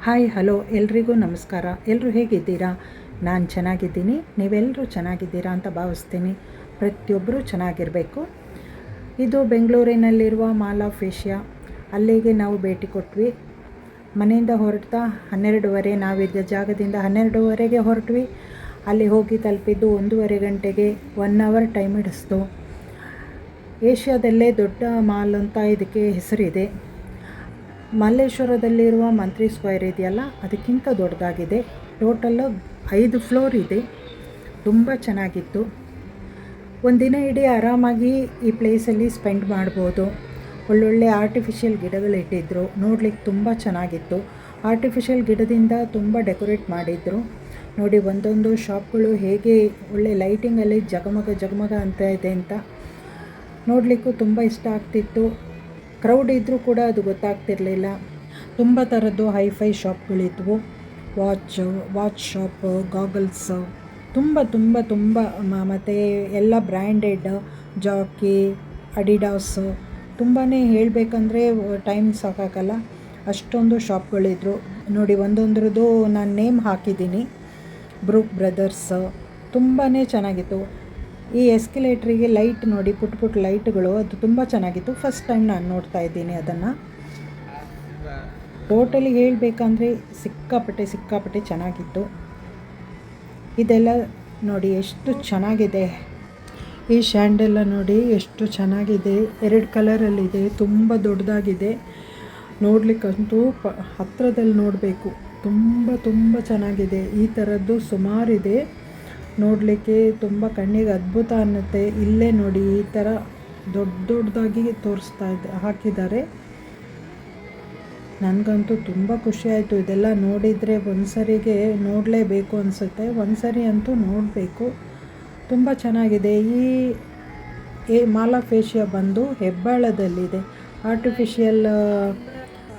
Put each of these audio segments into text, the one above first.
Hi hello ಎಲ್ರಿಗೂ ನಮಸ್ಕಾರ. ಎಲ್ಲರೂ ಹೇಗಿದ್ದೀರಾ? ನಾನು ಚೆನ್ನಾಗಿದ್ದೀನಿ, ನೀವೆಲ್ಲರೂ ಚೆನ್ನಾಗಿದ್ದೀರಾ ಅಂತ ಭಾವಿಸ್ತೀನಿ. ಪ್ರತಿಯೊಬ್ಬರೂ ಚೆನ್ನಾಗಿರಬೇಕು. ಇದು ಬೆಂಗಳೂರಿನಲ್ಲಿರುವ ಮಾಲ್ ಆಫ್ ಏಷ್ಯಾ. ಅಲ್ಲಿಗೆ ನಾವು ಭೇಟಿ ಕೊಟ್ವಿ. ಮನೆಯಿಂದ ಹೊರಡ್ತಾ 12:30, ನಾವಿದ್ದ ಜಾಗದಿಂದ 12:30ಗೆ ಹೊರಟ್ವಿ. ಅಲ್ಲಿ ಹೋಗಿ ತಲುಪಿದ್ದು 1:30 ಗಂಟೆಗೆ. 1 ಅವರ್ ಟೈಮ್ ಹಿಡಿಸ್ತು. ಏಷ್ಯಾದಲ್ಲೇ ದೊಡ್ಡ ಮಾಲ್ ಅಂತ ಇದಕ್ಕೆ ಹೆಸರಿದೆ. ಮಲ್ಲೇಶ್ವರದಲ್ಲಿರುವ ಮಂತ್ರಿ ಸ್ಕ್ವೇರ್ ಇದೆಯಲ್ಲ, ಅದಕ್ಕಿಂತ ದೊಡ್ಡದಾಗಿದೆ. ಟೋಟಲ್ಲು 5 ಫ್ಲೋರ್ ಇದೆ. ತುಂಬ ಚೆನ್ನಾಗಿತ್ತು. ಒಂದಿನ ಇಡೀ ಆರಾಮಾಗಿ ಈ ಪ್ಲೇಸಲ್ಲಿ ಸ್ಪೆಂಡ್ ಮಾಡ್ಬೋದು. ಒಳ್ಳೊಳ್ಳೆ ಆರ್ಟಿಫಿಷಿಯಲ್ ಗಿಡಗಳಿಟ್ಟಿದ್ದರು, ನೋಡ್ಲಿಕ್ಕೆ ತುಂಬ ಚೆನ್ನಾಗಿತ್ತು. ಆರ್ಟಿಫಿಷಿಯಲ್ ಗಿಡದಿಂದ ತುಂಬ ಡೆಕೋರೇಟ್ ಮಾಡಿದರು. ನೋಡಿ, ಒಂದೊಂದು ಶಾಪ್ಗಳು ಹೇಗೆ ಒಳ್ಳೆ ಲೈಟಿಂಗಲ್ಲಿ ಜಗಮಗ ಅಂತ ಇದೆ ಅಂತ ನೋಡಲಿಕ್ಕೂ ತುಂಬ ಇಷ್ಟ ಆಗ್ತಿತ್ತು. ಕ್ರೌಡ್ ಇದ್ದರೂ ಕೂಡ ಅದು ಗೊತ್ತಾಗ್ತಿರಲಿಲ್ಲ. ತುಂಬ ಥರದ್ದು ಹೈಫೈ ಶಾಪ್ಗಳಿದ್ವು. ವಾಚ್ ಶಾಪ್, ಗಾಗಲ್ಸ್, ತುಂಬ ಮತ್ತು ಎಲ್ಲ ಬ್ರ್ಯಾಂಡೆಡ್, ಜಾಕಿ, ಅಡಿಡಾಸ್, ತುಂಬಾ ಹೇಳಬೇಕಂದ್ರೆ ಟೈಮ್ ಸಾಕಾಗಲ್ಲ, ಅಷ್ಟೊಂದು ಶಾಪ್ಗಳಿದ್ರು. ನೋಡಿ, ಒಂದೊಂದ್ರದ್ದು ನಾನು ನೇಮ್ ಹಾಕಿದ್ದೀನಿ. ಬ್ರೂಕ್ ಬ್ರದರ್ಸ್, ತುಂಬಾ ಚೆನ್ನಾಗಿತ್ತು. ಈ ಎಸ್ಕಲೇಟ್ರಿಗೆ ಲೈಟ್ ನೋಡಿ, ಪುಟ್ಟ ಲೈಟ್ಗಳು, ಅದು ತುಂಬ ಚೆನ್ನಾಗಿತ್ತು. ಫಸ್ಟ್ ಟೈಮ್ ನಾನು ನೋಡ್ತಾ ಇದ್ದೀನಿ ಅದನ್ನು. ಟೋಟಲಿ ಹೇಳಬೇಕಂದ್ರೆ ಸಿಕ್ಕಾಪಟ್ಟೆ ಚೆನ್ನಾಗಿತ್ತು. ಇದೆಲ್ಲ ನೋಡಿ ಎಷ್ಟು ಚೆನ್ನಾಗಿದೆ. ಈ ಶ್ಯಾಂಡೆಲ್ಲ ನೋಡಿ ಎಷ್ಟು ಚೆನ್ನಾಗಿದೆ. 2 ಕಲರಲ್ಲಿದೆ, ತುಂಬ ದೊಡ್ಡದಾಗಿದೆ. ನೋಡಲಿಕ್ಕಂತೂ ಹತ್ತಿರದಲ್ಲಿ ನೋಡಬೇಕು. ತುಂಬ ಚೆನ್ನಾಗಿದೆ. ಈ ಥರದ್ದು ಸುಮಾರಿದೆ. ನೋಡಲಿಕ್ಕೆ ತುಂಬ ಕಣ್ಣಿಗೆ ಅದ್ಭುತ ಅನ್ನುತ್ತೆ. ಇಲ್ಲೇ ನೋಡಿ, ಈ ಥರ ದೊಡ್ಡದಾಗಿ ಹಾಕಿದ್ದಾರೆ. ನನಗಂತೂ ತುಂಬ ಖುಷಿಯಾಯಿತು. ಇದೆಲ್ಲ ನೋಡಿದರೆ ಒಂದ್ಸರಿಗೆ ನೋಡಲೇಬೇಕು ಅನಿಸುತ್ತೆ. ಒಂದ್ಸರಿ ಅಂತೂ ನೋಡಬೇಕು. ತುಂಬ ಚೆನ್ನಾಗಿದೆ. ಈ ಮಾಲ್ ಆಫ್ ಏಷ್ಯಾ ಬಂದು ಹೆಬ್ಬಾಳದಲ್ಲಿದೆ. ಆರ್ಟಿಫಿಷಿಯಲ್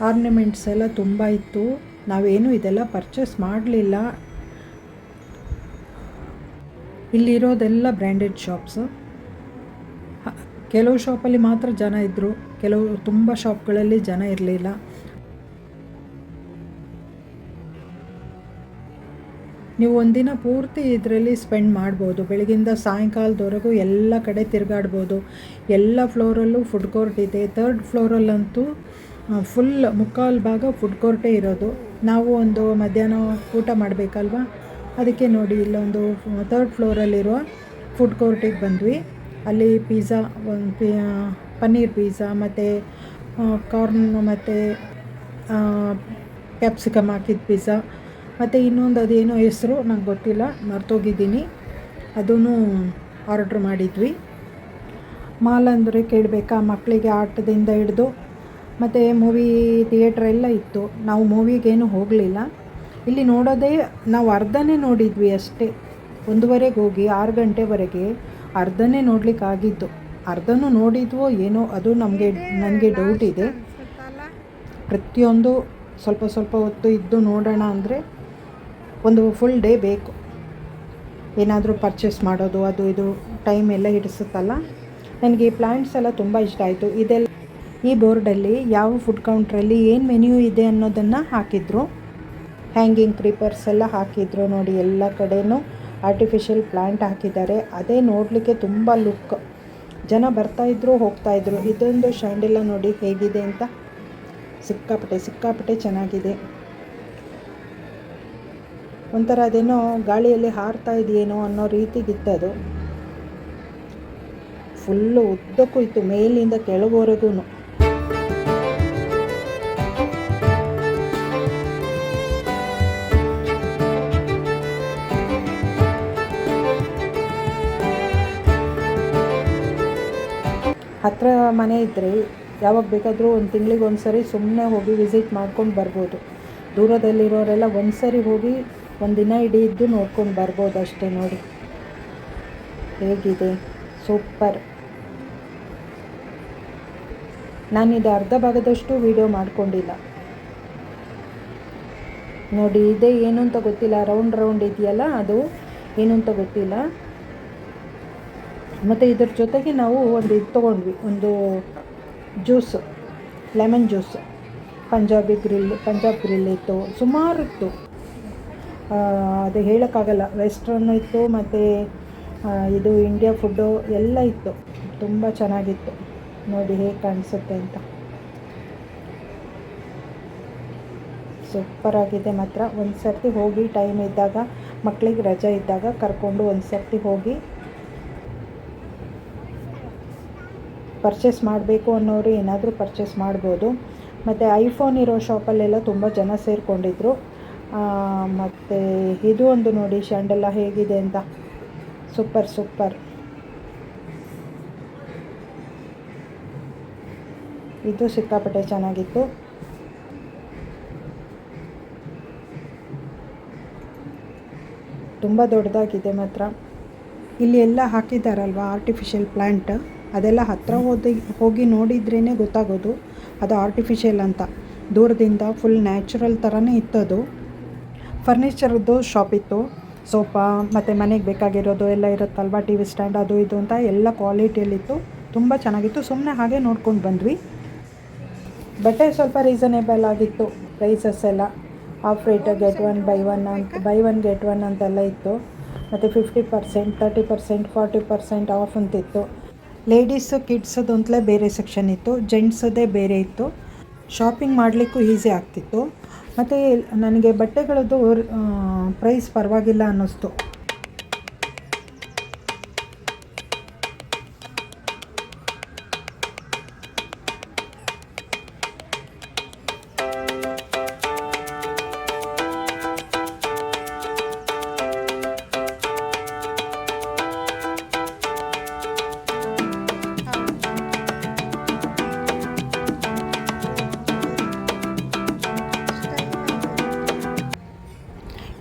ಆರ್ನಮೆಂಟ್ಸ್ ಎಲ್ಲ ತುಂಬ ಇತ್ತು. ನಾವೇನು ಇದೆಲ್ಲ ಪರ್ಚೇಸ್ ಮಾಡಲಿಲ್ಲ. ಇಲ್ಲಿರೋದೆಲ್ಲ ಬ್ರ್ಯಾಂಡೆಡ್ ಶಾಪ್ಸು. ಕೆಲವು ಶಾಪಲ್ಲಿ ಮಾತ್ರ ಜನ ಇದ್ದರು, ತುಂಬ ಶಾಪ್ಗಳಲ್ಲಿ ಜನ ಇರಲಿಲ್ಲ. ನೀವು ಒಂದಿನ ಪೂರ್ತಿ ಇದರಲ್ಲಿ ಸ್ಪೆಂಡ್ ಮಾಡ್ಬೋದು. ಬೆಳಗಿಂದ ಸಾಯಂಕಾಲದವರೆಗೂ ಎಲ್ಲ ಕಡೆ ತಿರುಗಾಡ್ಬೋದು. ಎಲ್ಲ ಫ್ಲೋರಲ್ಲೂ ಫುಡ್ ಕೋರ್ಟ್ ಇದೆ. 3rd ಫ್ಲೋರಲ್ಲಂತೂ ಫುಲ್ ಮುಕ್ಕಾಲು ಭಾಗ ಫುಡ್ ಕೋರ್ಟೇ ಇರೋದು. ನಾವು ಒಂದು ಮಧ್ಯಾಹ್ನ ಊಟ ಮಾಡಬೇಕಲ್ವ, ಅದಕ್ಕೆ ನೋಡಿ ಇಲ್ಲೊಂದು 3rd ಫ್ಲೋರಲ್ಲಿರುವ ಫುಡ್ ಕೋರ್ಟಿಗೆ ಬಂದ್ವಿ. ಅಲ್ಲಿ ಪಿಜ್ಜಾ, ಪನ್ನೀರ್ ಪಿಜ್ಜಾ ಮತ್ತು ಕಾರ್ನ್ ಮತ್ತು ಕ್ಯಾಪ್ಸಿಕಮ್ ಹಾಕಿದ ಪಿಜ್ಜಾ ಮತ್ತು ಇನ್ನೊಂದು ಅದೇನೋ ಹೆಸರು ನಂಗೆ ಗೊತ್ತಿಲ್ಲ, ಮರ್ತೋಗಿದ್ದೀನಿ, ಅದೂ ಆರ್ಡ್ರ್ ಮಾಡಿದ್ವಿ. ಮಾಲ್ ಅಂದರೆ ಕೇಳಬೇಕಾ, ಮಕ್ಕಳಿಗೆ ಆಟದಿಂದ ಹಿಡಿದು ಮತ್ತು ಮೂವಿ ಥಿಯೇಟ್ರ್ ಎಲ್ಲ ಇತ್ತು. ನಾವು ಮೂವಿಗೇನು ಹೋಗಲಿಲ್ಲ. ಇಲ್ಲಿ ನೋಡೋದೇ ನಾವು ಅರ್ಧನೇ ನೋಡಿದ್ವಿ ಅಷ್ಟೇ. 1:30ಗೆ ಹೋಗಿ 6 ಗಂಟೆವರೆಗೆ ಅರ್ಧನೇ ನೋಡಲಿಕ್ಕಾಗಿದ್ದು. ಅರ್ಧನೂ ನೋಡಿದ್ವೋ ಏನೋ, ಅದು ನನಗೆ ಡೌಟ್ ಇದೆ. ಪ್ರತಿಯೊಂದು ಸ್ವಲ್ಪ ಹೊತ್ತು ಇದ್ದು ನೋಡೋಣ ಅಂದರೆ ಒಂದು ಫುಲ್ ಡೇ ಬೇಕು. ಏನಾದರೂ ಪರ್ಚೇಸ್ ಮಾಡೋದು, ಅದು ಇದು ಟೈಮ್ ಎಲ್ಲ ಹಿಡಿಸುತ್ತಲ್ಲ. ನನಗೆ ಈ ಪ್ಲ್ಯಾಂಟ್ಸ್ ಎಲ್ಲ ತುಂಬ ಇಷ್ಟ ಆಯಿತು. ಇದೆಲ್ಲ ಈ ಬೋರ್ಡಲ್ಲಿ ಯಾವ ಫುಡ್ ಕೌಂಟ್ರಲ್ಲಿ ಏನು ಮೆನ್ಯೂ ಇದೆ ಅನ್ನೋದನ್ನು ಹಾಕಿದ್ರು. ಹ್ಯಾಂಗಿಂಗ್ ಕ್ರೀಪರ್ಸ್ ಎಲ್ಲ ಹಾಕಿದ್ರು. ನೋಡಿ, ಎಲ್ಲ ಕಡೆಯೂ ಆರ್ಟಿಫಿಷಿಯಲ್ ಪ್ಲ್ಯಾಂಟ್ ಹಾಕಿದ್ದಾರೆ. ಅದೇ ನೋಡಲಿಕ್ಕೆ ತುಂಬ ಲುಕ್. ಜನ ಬರ್ತಾಯಿದ್ರು ಹೋಗ್ತಾಯಿದ್ರು. ಇದೊಂದು ಶ್ಯಾಂಡೆಲ್ಲ ನೋಡಿ ಹೇಗಿದೆ ಅಂತ. ಸಿಕ್ಕಾಪಟ್ಟೆ ಚೆನ್ನಾಗಿದೆ. ಒಂಥರ ಅದೇನೋ ಗಾಳಿಯಲ್ಲಿ ಹಾರ್ತಾ ಇದೆಯೇನೋ ಅನ್ನೋ ರೀತಿಗಿತ್ತದು. ಫುಲ್ಲು ಉದ್ದಕ್ಕೂ ಇತ್ತು, ಮೇಲಿಂದ ಕೆಳಗವರೆಗೂ. ಹತ್ತಿರ ಮನೆ ಇದ್ದರೆ ಯಾವಾಗ ಬೇಕಾದರೂ ಒಂದು ತಿಂಗಳಿಗೆ ಒಂದ್ಸರಿ ಸುಮ್ಮನೆ ಹೋಗಿ ವಿಸಿಟ್ ಮಾಡ್ಕೊಂಡು ಬರ್ಬೋದು. ದೂರದಲ್ಲಿರೋರೆಲ್ಲ ಒಂದ್ಸರಿ ಹೋಗಿ ಒಂದಿನ ಇಡೀ ಇದ್ದು ನೋಡ್ಕೊಂಡು ಬರ್ಬೋದು ಅಷ್ಟೇ. ನೋಡಿ ಹೇಗಿದೆ, ಸೂಪರ್. ನಾನಿದು ಅರ್ಧ ಭಾಗದಷ್ಟು ವಿಡಿಯೋ ಮಾಡ್ಕೊಂಡಿಲ್ಲ. ನೋಡಿ, ಇದೇ ಏನು ಅಂತ ಗೊತ್ತಿಲ್ಲ, ರೌಂಡ್ ಇದೆಯಲ್ಲ, ಅದು ಏನು ಅಂತ ಗೊತ್ತಿಲ್ಲ. ಮತ್ತು ಇದ್ರ ಜೊತೆಗೆ ನಾವು ಒಂದು ಇದು ತೊಗೊಂಡ್ವಿ, ಒಂದು juice, lemon juice, Punjab grill ಇತ್ತು, ಸುಮಾರು ಇತ್ತು. ಅದು ಹೇಳೋಕ್ಕಾಗಲ್ಲ, ವೆಸ್ಟ್ರನ್ ಇತ್ತು ಮತ್ತು ಇದು ಇಂಡಿಯಾ ಫುಡ್ಡು ಎಲ್ಲ ಇತ್ತು. ತುಂಬ ಚೆನ್ನಾಗಿತ್ತು. ನೋಡಿ ಹೇಗೆ ಕಾಣಿಸುತ್ತೆ ಅಂತ. ಸೂಪರಾಗಿದೆ ಮಾತ್ರ. ಒಂದು ಸರ್ತಿ ಹೋಗಿ, ಟೈಮ್ ಇದ್ದಾಗ, ಮಕ್ಕಳಿಗೆ ರಜೆ ಇದ್ದಾಗ ಕರ್ಕೊಂಡು ಒಂದು ಸರ್ತಿ ಹೋಗಿ ಪರ್ಚೇಸ್ ಮಾಡಬೇಕು ಅನ್ನೋರು ಏನಾದರೂ ಪರ್ಚೇಸ್ ಮಾಡ್ಬೋದು. ಮತ್ತು ಐಫೋನ್ ಇರೋ ಶಾಪಲ್ಲೆಲ್ಲ ತುಂಬ ಜನ ಸೇರಿಕೊಂಡಿದ್ರು. ಮತ್ತು ಇದು ಒಂದು ನೋಡಿ ಶ್ಯಾಂಡೆಲ್ಲ ಹೇಗಿದೆ ಅಂತ, ಸೂಪರ್. ಇದು ಸಿಕ್ಕಾಪಟ್ಟೆ ಚೆನ್ನಾಗಿತ್ತು. ತುಂಬ ದೊಡ್ಡದಾಗಿದೆ ಮಾತ್ರ. ಇಲ್ಲಿ ಎಲ್ಲ ಹಾಕಿದ್ದಾರಲ್ವ ಆರ್ಟಿಫಿಷಿಯಲ್ ಪ್ಲ್ಯಾಂಟ್, ಅದೆಲ್ಲ ಹತ್ತಿರ ಹೋಗಿ ನೋಡಿದ್ರೇ ಗೊತ್ತಾಗೋದು ಅದು ಆರ್ಟಿಫಿಷಿಯಲ್ ಅಂತ. ದೂರದಿಂದ ಫುಲ್ ನ್ಯಾಚುರಲ್ ಥರನೇ ಇತ್ತದು. ಫರ್ನಿಚರ್ದು ಶಾಪ್ ಇತ್ತು. ಸೋಫಾ ಮತ್ತು ಮನೆಗೆ ಬೇಕಾಗಿರೋದು ಎಲ್ಲ ಇರುತ್ತಲ್ವ, ಟಿ ವಿ ಸ್ಟ್ಯಾಂಡ್ ಅದು ಇದು ಅಂತ ಎಲ್ಲ ಕ್ವಾಲಿಟಿಯಲ್ಲಿತ್ತು. ತುಂಬ ಚೆನ್ನಾಗಿತ್ತು. ಸುಮ್ಮನೆ ಹಾಗೆ ನೋಡ್ಕೊಂಡು ಬಂದ್ವಿ. ಬಟ್ಟೆ ಸ್ವಲ್ಪ ರೀಸನೇಬಲ್ ಆಗಿತ್ತು. ಪ್ರೈಸಸ್ ಎಲ್ಲ of rate, get one by one get one ಅಂತೆಲ್ಲ ಇತ್ತು. ಮತ್ತು 50%, 30%, 40% ಆಫ್ ಅಂತಿತ್ತು. ಲೇಡೀಸು ಕಿಡ್ಸದು ಅಂತಲೇ ಬೇರೆ ಸೆಕ್ಷನ್ ಇತ್ತು, ಜೆಂಟ್ಸದೇ ಬೇರೆ ಇತ್ತು. ಶಾಪಿಂಗ್ ಮಾಡಲಿಕ್ಕೂ ಈಸಿ ಆಗ್ತಿತ್ತು. ಮತ್ತು ನನಗೆ ಬಟ್ಟೆಗಳದ್ದು ಪ್ರೈಸ್ ಪರವಾಗಿಲ್ಲ ಅನ್ನಿಸ್ತು.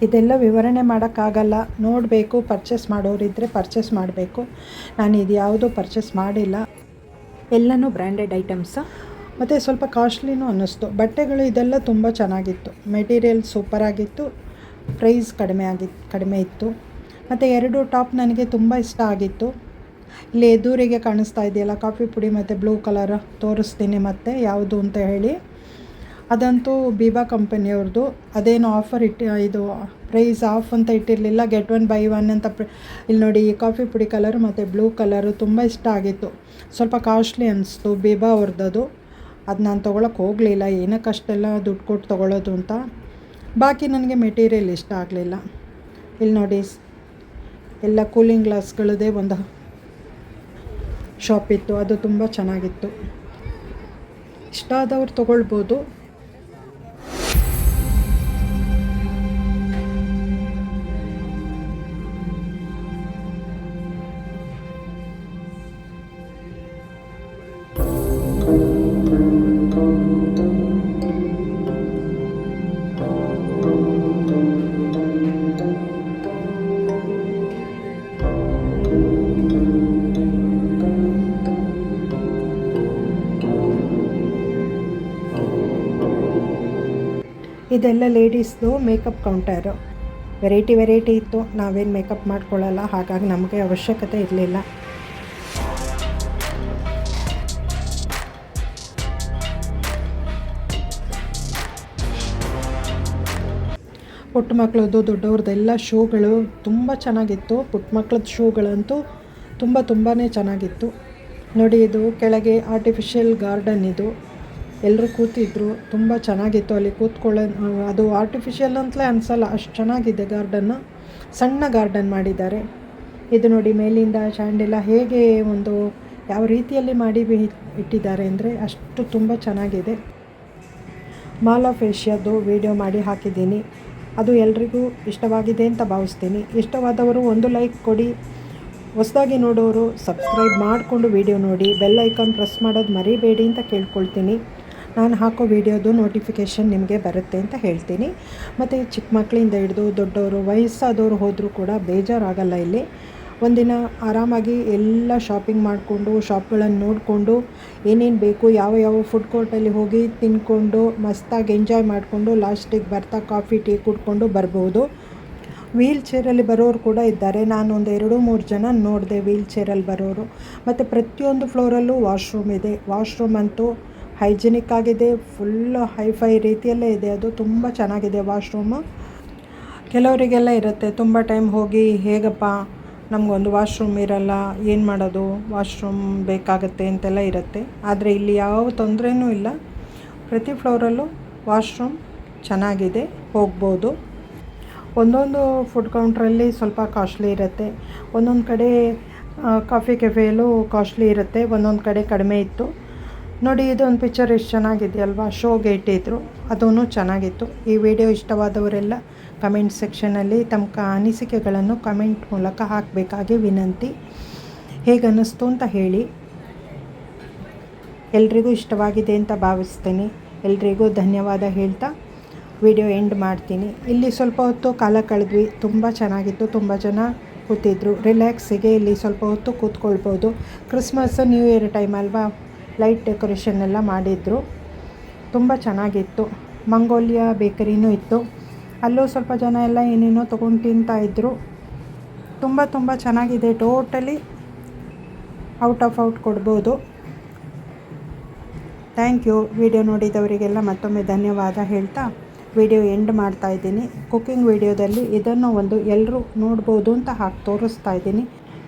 ಇದೆಲ್ಲ ವಿವರಣೆ ಮಾಡೋಕ್ಕಾಗಲ್ಲ, ನೋಡಬೇಕು. ಪರ್ಚೇಸ್ ಮಾಡೋರಿದ್ದರೆ ಪರ್ಚೇಸ್ ಮಾಡಬೇಕು. ನಾನು ಇದು ಯಾವುದೂ ಪರ್ಚೇಸ್ ಮಾಡಿಲ್ಲ. ಎಲ್ಲನೂ ಬ್ರ್ಯಾಂಡೆಡ್ ಐಟಮ್ಸ. ಮತ್ತು ಸ್ವಲ್ಪ ಕಾಸ್ಟ್ಲಿನೂ ಅನ್ನಿಸ್ತು. ಬಟ್ಟೆಗಳು ಇದೆಲ್ಲ ತುಂಬ ಚೆನ್ನಾಗಿತ್ತು. ಮೆಟೀರಿಯಲ್ ಸೂಪರಾಗಿತ್ತು. ಪ್ರೈಸ್ ಕಡಿಮೆ ಇತ್ತು. ಮತ್ತು 2 ಟಾಪ್ ನನಗೆ ತುಂಬ ಇಷ್ಟ ಆಗಿತ್ತು. ಇಲ್ಲಿ ಎದುರಿಗೆ ಕಾಣಿಸ್ತಾ ಇದೆಯಲ್ಲ ಕಾಫಿ ಪುಡಿ ಮತ್ತು ಬ್ಲೂ ಕಲರ್, ತೋರಿಸ್ತೀನಿ ಮತ್ತೆ ಯಾವುದು ಅಂತ ಹೇಳಿ. ಅದಂತೂ ಬೀಬಾ ಕಂಪನಿಯವ್ರದ್ದು. ಅದೇನು ಆಫರ್ ಇದು ಪ್ರೈಸ್ ಆಫ್ ಅಂತ ಇಟ್ಟಿರಲಿಲ್ಲ, ಗೆಟ್ ಒನ್ ಬೈ ಒನ್ ಅಂತ. ಇಲ್ಲಿ ನೋಡಿ, ಕಾಫಿ ಪುಡಿ ಕಲರು ಮತ್ತು ಬ್ಲೂ ಕಲರು ತುಂಬ ಇಷ್ಟ ಆಗಿತ್ತು. ಸ್ವಲ್ಪ ಕಾಸ್ಟ್ಲಿ ಅನ್ನಿಸ್ತು ಬೀಬಾ ಅವ್ರದ್ದು. ಅದು ನಾನು ತೊಗೊಳಕ್ಕೆ ಹೋಗಲಿಲ್ಲ, ಏನಕ್ಕಷ್ಟೆಲ್ಲ ದುಡ್ಡು ಕೊಟ್ಟು ತೊಗೊಳ್ಳೋದು ಅಂತ. ಬಾಕಿ ನನಗೆ ಮೆಟೀರಿಯಲ್ ಇಷ್ಟ ಆಗಲಿಲ್ಲ. ಇಲ್ಲಿ ನೋಡಿ, ಎಲ್ಲ ಕೂಲಿಂಗ್ ಗ್ಲಾಸ್ಗಳದೇ ಒಂದು ಶಾಪ್ ಇತ್ತು. ಅದು ತುಂಬ ಚೆನ್ನಾಗಿತ್ತು. ಇಷ್ಟ ಆದವ್ರು ತೊಗೊಳ್ಬೋದು. ಇದೆಲ್ಲ ಲೇಡೀಸ್ದು ಮೇಕಪ್ ಕೌಂಟರು. ವೆರೈಟಿ ಇತ್ತು. ನಾವೇನು ಮೇಕಪ್ ಮಾಡ್ಕೊಳ್ಳಲ್ಲ, ಹಾಗಾಗಿ ನಮಗೆ ಅವಶ್ಯಕತೆ ಇರಲಿಲ್ಲ. ಪುಟ್ಟ ಮಕ್ಕಳದ್ದು ದೊಡ್ಡವ್ರದ್ದೆಲ್ಲ ಶೂಗಳು ತುಂಬ ಚೆನ್ನಾಗಿತ್ತು. ಪುಟ್ಟ ಮಕ್ಕಳದ್ದು ಶೂಗಳಂತೂ ತುಂಬಾ ಚೆನ್ನಾಗಿತ್ತು. ನೋಡಿ, ಇದು ಕೆಳಗೆ ಆರ್ಟಿಫಿಷಿಯಲ್ ಗಾರ್ಡನ್. ಇದು ಎಲ್ಲರೂ ಕೂತಿದ್ರು, ತುಂಬ ಚೆನ್ನಾಗಿತ್ತು. ಅಲ್ಲಿ ಅದು ಆರ್ಟಿಫಿಷಿಯಲ್ ಅಂತಲೇ ಅನಿಸಲ್ಲ, ಅಷ್ಟು ಚೆನ್ನಾಗಿದೆ ಗಾರ್ಡನ್ನು. ಸಣ್ಣ ಗಾರ್ಡನ್ ಮಾಡಿದ್ದಾರೆ. ಇದು ನೋಡಿ, ಮೇಲಿಂದ ಶ್ಯಾಂಡೆಲ್ಲ ಹೇಗೆ ಒಂದು ಯಾವ ರೀತಿಯಲ್ಲಿ ಮಾಡಿ ಇಟ್ಟಿದ್ದಾರೆ ಅಂದರೆ ಅಷ್ಟು ತುಂಬ ಚೆನ್ನಾಗಿದೆ. ಮಾಲ್ ಆಫ್ ಏಷ್ಯಾದು ವಿಡಿಯೋ ಮಾಡಿ ಹಾಕಿದ್ದೀನಿ. ಅದು ಎಲ್ರಿಗೂ ಇಷ್ಟವಾಗಿದೆ ಅಂತ ಭಾವಿಸ್ತೀನಿ. ಇಷ್ಟವಾದವರು ಒಂದು ಲೈಕ್ ಕೊಡಿ. ಹೊಸದಾಗಿ ನೋಡೋರು ಸಬ್ಸ್ಕ್ರೈಬ್ ಮಾಡಿಕೊಂಡು ವಿಡಿಯೋ ನೋಡಿ. ಬೆಲ್ ಐಕಾನ್ ಪ್ರೆಸ್ ಮಾಡೋದು ಮರಿಬೇಡಿ ಅಂತ ಕೇಳ್ಕೊಳ್ತೀನಿ. ನಾನು ಹಾಕೋ ವಿಡಿಯೋದು ನೋಟಿಫಿಕೇಷನ್ ನಿಮಗೆ ಬರುತ್ತೆ ಅಂತ ಹೇಳ್ತೀನಿ. ಮತ್ತು ಚಿಕ್ಕ ಮಕ್ಕಳಿಂದ ಹಿಡಿದು ದೊಡ್ಡವರು, ವಯಸ್ಸಾದವರು ಹೋದರೂ ಕೂಡ ಬೇಜಾರಾಗಲ್ಲ. ಇಲ್ಲಿ ಒಂದಿನ ಆರಾಮಾಗಿ ಎಲ್ಲ ಶಾಪಿಂಗ್ ಮಾಡಿಕೊಂಡು, ಶಾಪ್ಗಳನ್ನು ನೋಡಿಕೊಂಡು, ಏನೇನು ಬೇಕು, ಯಾವ ಫುಡ್ ಕೋರ್ಟಲ್ಲಿ ಹೋಗಿ ತಿಂದ್ಕೊಂಡು ಮಸ್ತಾಗಿ ಎಂಜಾಯ್ ಮಾಡಿಕೊಂಡು ಲಾಸ್ಟಿಗೆ ಬರ್ತಾ ಕಾಫಿ ಟೀ ಕುಡ್ಕೊಂಡು ಬರ್ಬೋದು. ವೀಲ್ ಚೇರಲ್ಲಿ ಬರೋರು ಕೂಡ ಇದ್ದಾರೆ. ನಾನು ಒಂದು 2-3 ಜನ ನೋಡಿದೆ ವೀಲ್ ಚೇರಲ್ಲಿ ಬರೋರು. ಮತ್ತು ಪ್ರತಿಯೊಂದು ಫ್ಲೋರಲ್ಲೂ ವಾಶ್ರೂಮ್ ಇದೆ. ವಾಶ್ರೂಮ್ ಅಂತೂ ಹೈಜಿನಿಕ್ ಆಗಿದೆ, ಫುಲ್ ಹೈಫೈ ರೀತಿಯಲ್ಲೇ ಇದೆ. ಅದು ತುಂಬ ಚೆನ್ನಾಗಿದೆ ವಾಶ್ರೂಮು. ಕೆಲವರಿಗೆಲ್ಲ ಇರುತ್ತೆ, ತುಂಬ ಟೈಮ್ ಹೋಗಿ ಹೇಗಪ್ಪ ನಮಗೊಂದು ವಾಶ್ರೂಮ್ ಇರಲ್ಲ, ಏನು ಮಾಡೋದು, ವಾಶ್ರೂಮ್ ಬೇಕಾಗುತ್ತೆ ಅಂತೆಲ್ಲ ಇರುತ್ತೆ. ಆದರೆ ಇಲ್ಲಿ ಯಾವ ತೊಂದರೆನೂ ಇಲ್ಲ. ಪ್ರತಿ ಫ್ಲೋರಲ್ಲೂ ವಾಶ್ರೂಮ್ ಚೆನ್ನಾಗಿದೆ, ಹೋಗ್ಬೋದು. ಒಂದೊಂದು ಫುಡ್ ಕೌಂಟ್ರಲ್ಲಿ ಸ್ವಲ್ಪ ಕಾಸ್ಟ್ಲಿ ಇರುತ್ತೆ. ಒಂದೊಂದು ಕಡೆ ಕಾಫಿ ಕೆಫೆಯಲ್ಲೂ ಕಾಸ್ಟ್ಲಿ ಇರುತ್ತೆ, ಒಂದೊಂದು ಕಡೆ ಕಡಿಮೆ ಇತ್ತು. ನೋಡಿ, ಇದೊಂದು ಪಿಕ್ಚರ್ ಎಷ್ಟು ಚೆನ್ನಾಗಿದೆಯಲ್ವಾ, ಶೋಗೆ ಇಟ್ಟಿದ್ರು, ಅದೂ ಚೆನ್ನಾಗಿತ್ತು. ಈ ವಿಡಿಯೋ ಇಷ್ಟವಾದವರೆಲ್ಲ ಕಮೆಂಟ್ ಸೆಕ್ಷನಲ್ಲಿ ತಮ್ಮ ಅನಿಸಿಕೆಗಳನ್ನು ಕಮೆಂಟ್ ಮೂಲಕ ಹಾಕಬೇಕಾಗಿ ವಿನಂತಿ. ಹೇಗನ್ನಿಸ್ತು ಅಂತ ಹೇಳಿ. ಎಲ್ರಿಗೂ ಇಷ್ಟವಾಗಿದೆ ಅಂತ ಭಾವಿಸ್ತೀನಿ. ಎಲ್ರಿಗೂ ಧನ್ಯವಾದ ಹೇಳ್ತಾ ವಿಡಿಯೋ ಎಂಡ್ ಮಾಡ್ತೀನಿ. ಇಲ್ಲಿ ಸ್ವಲ್ಪ ಹೊತ್ತು ಕಾಲ ಕಳೆದ್ವಿ, ತುಂಬ ಚೆನ್ನಾಗಿತ್ತು. ತುಂಬ ಜನ ಕೂತಿದ್ರು, ರಿಲ್ಯಾಕ್ಸಿಗೆ ಇಲ್ಲಿ ಸ್ವಲ್ಪ ಹೊತ್ತು ಕೂತ್ಕೊಳ್ಬೋದು. ಕ್ರಿಸ್ಮಸ್ ನ್ಯೂ ಇಯರ್ ಟೈಮ್ ಅಲ್ವಾ, ಲೈಟ್ ಡೆಕೋರೇಷನ್ ಎಲ್ಲ ಮಾಡಿದ್ರು, ತುಂಬ ಚೆನ್ನಾಗಿತ್ತು. ಮಂಗೋಲಿಯಾ ಬೇಕರಿನೂ ಇತ್ತು, ಅಲ್ಲೂ ಸ್ವಲ್ಪ ಜನ ಎಲ್ಲ ಏನೇನೋ ತೊಗೊಂಡು ತಿಂತಾಯಿದ್ರು. ತುಂಬ ಚೆನ್ನಾಗಿದೆ. ಟೋಟಲಿ ಔಟ್ ಆಫ್ ಔಟ್ ಕೊಡ್ಬೋದು. Thank you. ವಿಡಿಯೋ ನೋಡಿದವರಿಗೆಲ್ಲ ಮತ್ತೊಮ್ಮೆ ಧನ್ಯವಾದ ಹೇಳ್ತಾ ವಿಡಿಯೋ ಎಂಡ್ ಮಾಡ್ತಾ ಇದ್ದೀನಿ. ಕುಕ್ಕಿಂಗ್ ವಿಡಿಯೋದಲ್ಲಿ ಇದನ್ನು ಒಂದು ಎಲ್ಲರೂ ನೋಡ್ಬೋದು ಅಂತ ತೋರಿಸ್ತಾ ಇದ್ದೀನಿ.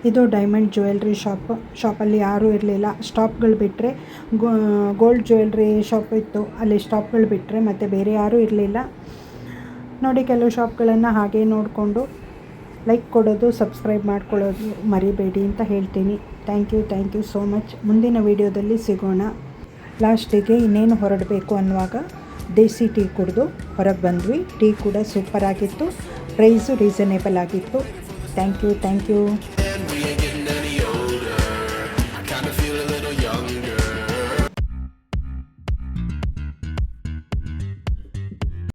ಇದು ಡೈಮಂಡ್ ಜ್ಯುವೆಲ್ರಿ ಶಾಪಲ್ಲಿ ಯಾರೂ ಇರಲಿಲ್ಲ. ಸ್ಟಾಪ್ಗಳು ಬಿಟ್ಟರೆ ಗೋಲ್ಡ್ ಜ್ಯುವೆಲ್ರಿ ಶಾಪ್ ಇತ್ತು, ಅಲ್ಲಿ ಸ್ಟಾಪ್ಗಳು ಬಿಟ್ಟರೆ ಮತ್ತು ಬೇರೆ ಯಾರೂ ಇರಲಿಲ್ಲ. ನೋಡಿ, ಕೆಲವು ಶಾಪ್ಗಳನ್ನು ಹಾಗೆ ನೋಡಿಕೊಂಡು ಲೈಕ್ ಕೊಡೋದು, ಸಬ್ಸ್ಕ್ರೈಬ್ ಮಾಡ್ಕೊಳ್ಳೋದು ಮರಿಬೇಡಿ ಅಂತ ಹೇಳ್ತೀನಿ. Thank you so much. ಮುಂದಿನ ವಿಡಿಯೋದಲ್ಲಿ ಸಿಗೋಣ. ಲಾಸ್ಟಿಗೆ ಇನ್ನೇನು ಹೊರಡಬೇಕು ಅನ್ನುವಾಗ ದೇಸಿ ಟೀ ಕುಡಿದು ಹೊರಗೆ ಬಂದ್ವಿ. ಟೀ ಕೂಡ ಸೂಪರ್ ಆಗಿತ್ತು, ಪ್ರೈಸು ರೀಸನೇಬಲ್ ಆಗಿತ್ತು. Thank you.